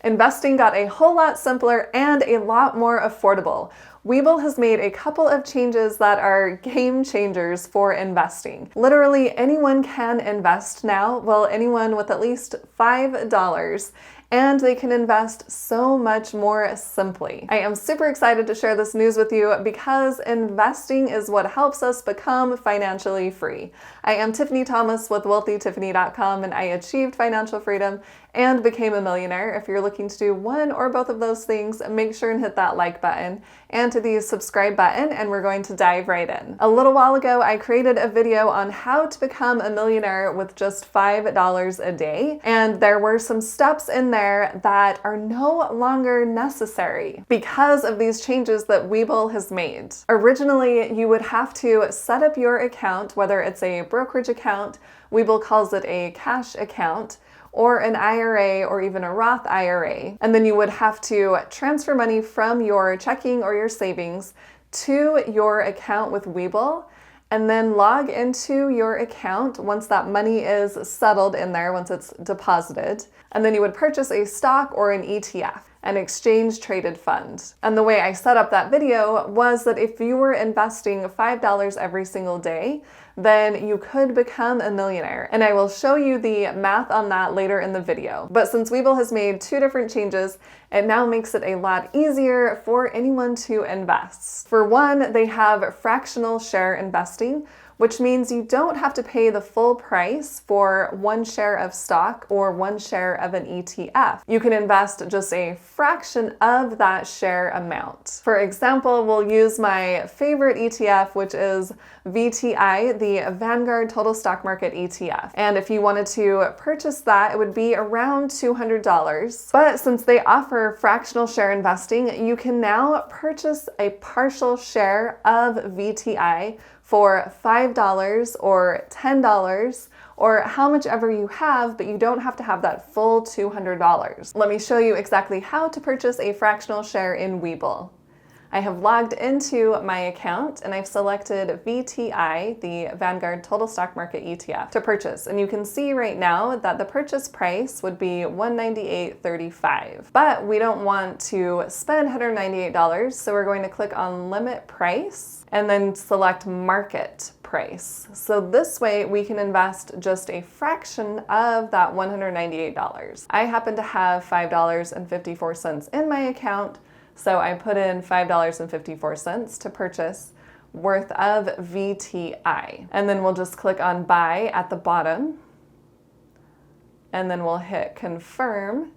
Investing got a whole lot simpler and a lot more affordable. Webull has made a couple of changes that are game changers for investing. Literally anyone can invest now, well, anyone with at least $5, and they can invest so much more simply. I am super excited to share this news with you because investing is what helps us become financially free. I am Tiffany Thomas with WealthyTiffany.com, and I achieved financial freedom and became a millionaire. If you're looking to do one or both of those things, make sure and hit that like button and to the subscribe button, and we're going to dive right in. A little while ago, I created a video on how to become a millionaire with just $5 a day, and there were some steps in there that are no longer necessary because of these changes that Webull has made. Originally, you would have to set up your account, whether it's a brokerage account, Webull calls it a cash account, or an IRA, or even a Roth IRA. And then you would have to transfer money from your checking or your savings to your account with Webull, and then log into your account once that money is settled in there, once it's deposited. And then you would purchase a stock or an ETF, an exchange traded fund. And the way I set up that video was that if you were investing $5 every single day, then you could become a millionaire. And I will show you the math on that later in the video. But since Webull has made two different changes, it now makes it a lot easier for anyone to invest. For one, they have fractional share investing, which means you don't have to pay the full price for one share of stock or one share of an ETF. You can invest just a fraction of that share amount. For example, we'll use my favorite ETF, which is VTI, the Vanguard Total Stock Market ETF. And if you wanted to purchase that, it would be around $200. But since they offer fractional share investing, you can now purchase a partial share of VTI for $5 or $10 or how much ever you have, but you don't have to have that full $200. Let me show you exactly how to purchase a fractional share in Webull. I have logged into my account and I've selected VTI, the Vanguard Total Stock Market ETF, to purchase. And you can see right now that the purchase price would be $198.35. But we don't want to spend $198, so we're going to click on Limit Price and then select Market Price. So this way we can invest just a fraction of that $198. I happen to have $5.54 in my account, so I put in $5.54 to purchase worth of VTI. And then we'll just click on Buy at the bottom. And then we'll hit Confirm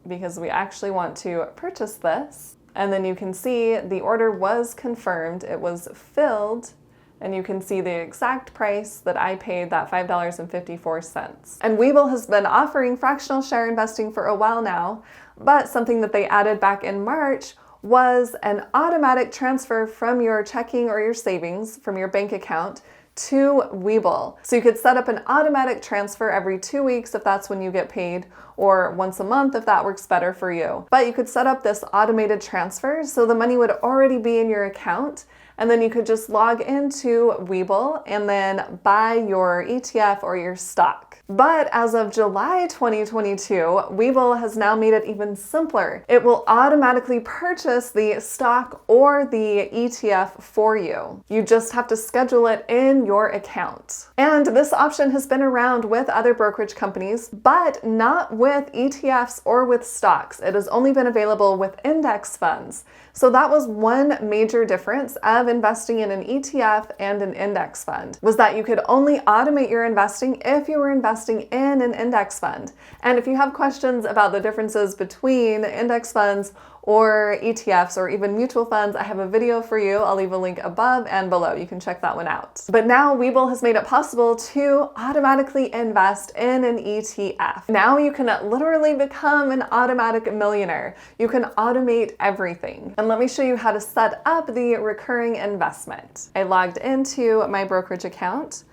because we actually want to purchase this. And then you can see the order was confirmed. It was filled. And you can see the exact price that I paid, that $5.54. And Webull has been offering fractional share investing for a while now, but something that they added back in March was an automatic transfer from your checking or your savings from your bank account to Webull. So you could set up an automatic transfer every 2 weeks if that's when you get paid, or once a month if that works better for you. But you could set up this automated transfer so the money would already be in your account, and then you could just log into Webull and then buy your ETF or your stock. But as of July 2022, Webull has now made it even simpler. It will automatically purchase the stock or the ETF for you. You just have to schedule it in your account. And this option has been around with other brokerage companies, but not with ETFs or with stocks. It has only been available with index funds. So that was one major difference of investing in an ETF and an index fund, was that you could only automate your investing if you were investing in an index fund. And if you have questions about the differences between index funds or ETFs or even mutual funds, I have a video for you. I'll leave a link above and below. You can check that one out. But now Webull has made it possible to automatically invest in an ETF. Now you can literally become an automatic millionaire. You can automate everything. And let me show you how to set up the recurring investment. I logged into my brokerage account,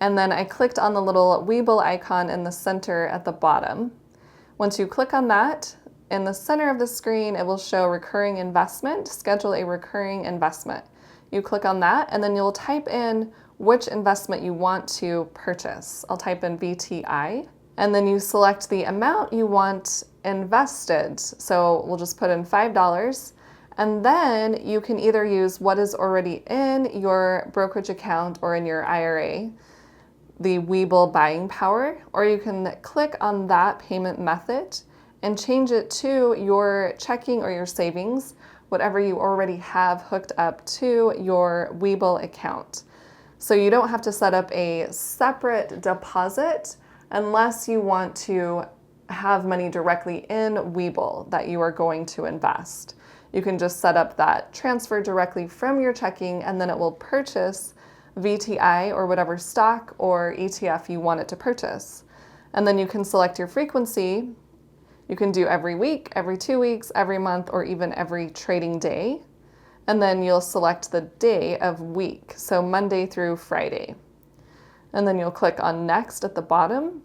and then I clicked on the little Webull icon in the center at the bottom. Once you click on that, in the center of the screen, it will show recurring investment, schedule a recurring investment. You click on that and then you'll type in which investment you want to purchase. I'll type in VTI And then you select the amount you want invested. So we'll just put in $5. And then you can either use what is already in your brokerage account or in your IRA, the Webull buying power, or you can click on that payment method and change it to your checking or your savings, whatever you already have hooked up to your Webull account. So you don't have to set up a separate deposit unless you want to have money directly in Webull that you are going to invest. You can just set up that transfer directly from your checking, and then it will purchase VTI or whatever stock or ETF you want it to purchase. And then you can select your frequency. You can do every week, every 2 weeks, every month, or even every trading day. And then you'll select the day of week, so Monday through Friday. And then you'll click on next at the bottom,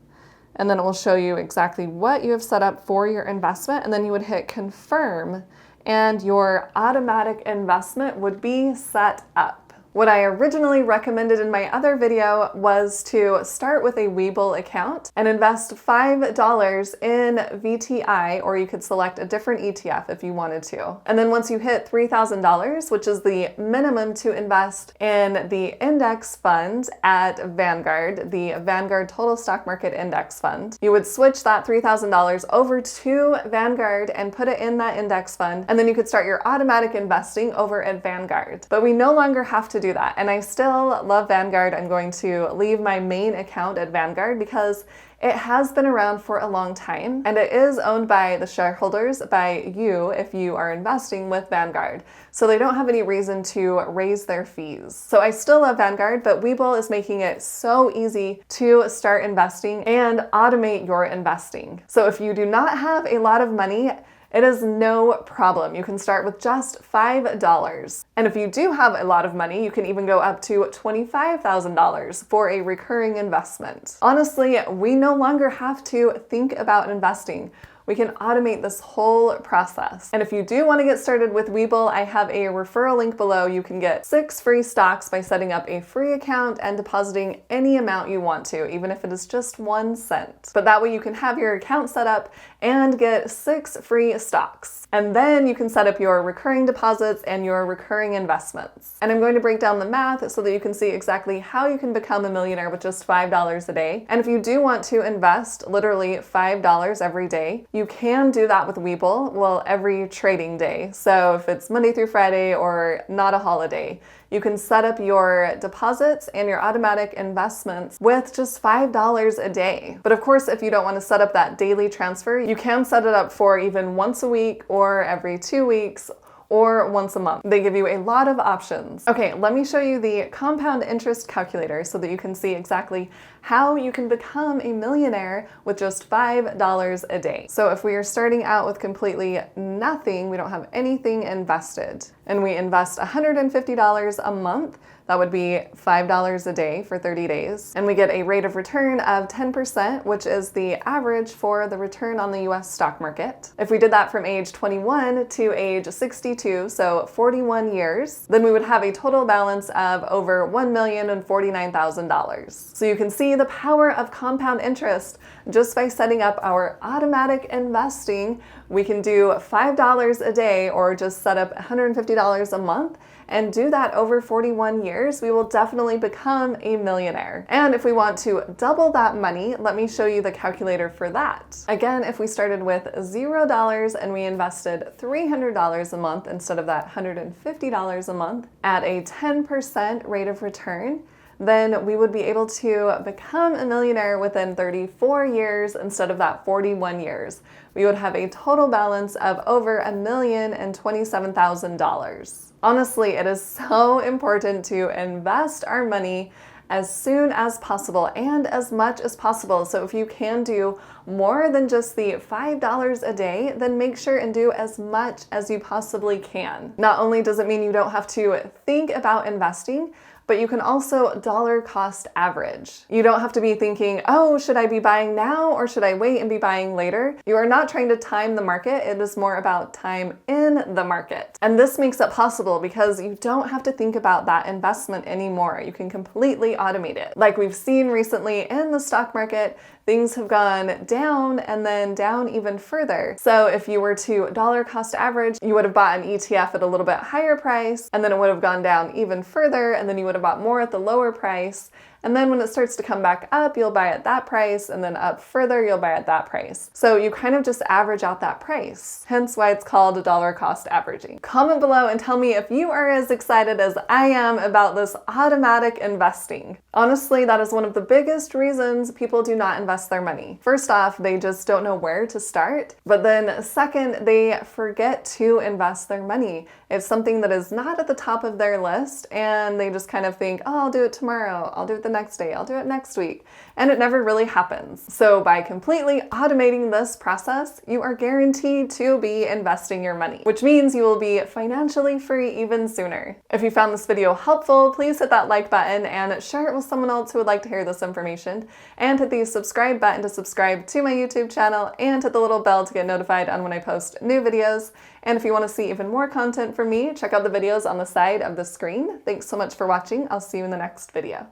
and then it will show you exactly what you have set up for your investment, and then you would hit confirm, and your automatic investment would be set up. What I originally recommended in my other video was to start with a Webull account and invest $5 in VTI, or you could select a different ETF if you wanted to. And then once you hit $3,000, which is the minimum to invest in the index fund at Vanguard, the Vanguard Total Stock Market Index Fund, you would switch that $3,000 over to Vanguard and put it in that index fund, and then you could start your automatic investing over at Vanguard. But we no longer have to do that. And I still love Vanguard. I'm going to leave my main account at Vanguard because it has been around for a long time, and it is owned by the shareholders, by you if you are investing with Vanguard. So they don't have any reason to raise their fees. So I still love Vanguard, but Webull is making it so easy to start investing and automate your investing. So if you do not have a lot of money, it is no problem. You can start with just $5. And if you do have a lot of money, you can even go up to $25,000 for a recurring investment. Honestly, we no longer have to think about investing. We can automate this whole process. And if you do want to get started with Webull, I have a referral link below. You can get 6 free stocks by setting up a free account and depositing any amount you want to, even if it is just 1 cent. But that way you can have your account set up and get 6 free stocks. And then you can set up your recurring deposits and your recurring investments. And I'm going to break down the math so that you can see exactly how you can become a millionaire with just $5 a day. And if you do want to invest literally $5 every day, you can do that with Webull, well, every trading day. So if it's Monday through Friday or not a holiday, you can set up your deposits and your automatic investments with just $5 a day. But of course, if you don't want to set up that daily transfer, you can set it up for even once a week or every 2 weeks or once a month. They give you a lot of options. Okay, let me show you the compound interest calculator so that you can see exactly how you can become a millionaire with just $5 a day. So if we are starting out with completely nothing, we don't have anything invested, and we invest $150 a month, that would be $5 a day for 30 days. And we get a rate of return of 10%, which is the average for the return on the US stock market. If we did that from age 21 to age 62, so 41 years, then we would have a total balance of over $1,049,000. So you can see the power of compound interest just by setting up our automatic investing. We can do $5 a day or just set up $150 a month and do that over 41 years, we will definitely become a millionaire. And if we want to double that money, let me show you the calculator for that. Again, if we started with $0 and we invested $300 a month instead of that $150 a month at a 10% rate of return, then we would be able to become a millionaire within 34 years instead of that 41 years. We would have a total balance of over $1,027,000. Honestly, it is so important to invest our money as soon as possible and as much as possible. So if you can do more than just the $5 a day, then make sure and do as much as you possibly can. Not only does it mean you don't have to think about investing, but you can also dollar cost average. You don't have to be thinking, oh, should I be buying now or should I wait and be buying later? You are not trying to time the market. It is more about time in the market. And this makes it possible because you don't have to think about that investment anymore. You can completely automate it. Like we've seen recently in the stock market, things have gone down and then down even further. So if you were to dollar cost average, you would have bought an ETF at a little bit higher price, and then it would have gone down even further, and then you would have bought more at the lower price. And then when it starts to come back up, you'll buy at that price, and then up further, you'll buy at that price. So you kind of just average out that price, hence why it's called dollar cost averaging. Comment below and tell me if you are as excited as I am about this automatic investing. Honestly, that is one of the biggest reasons people do not invest their money. First off, they just don't know where to start. But then second, they forget to invest their money. It's something that is not at the top of their list, and they just kind of think, oh, I'll do it tomorrow, I'll do it the next day, I'll do it next week, and it never really happens. So by completely automating this process, you are guaranteed to be investing your money, which means you will be financially free even sooner. If you found this video helpful, please hit that like button and share it with someone else who would like to hear this information, and hit the subscribe button to subscribe to my YouTube channel, and hit the little bell to get notified on when I post new videos. And if you want to see even more content from me, check out the videos on the side of the screen. Thanks so much for watching. I'll see you in the next video.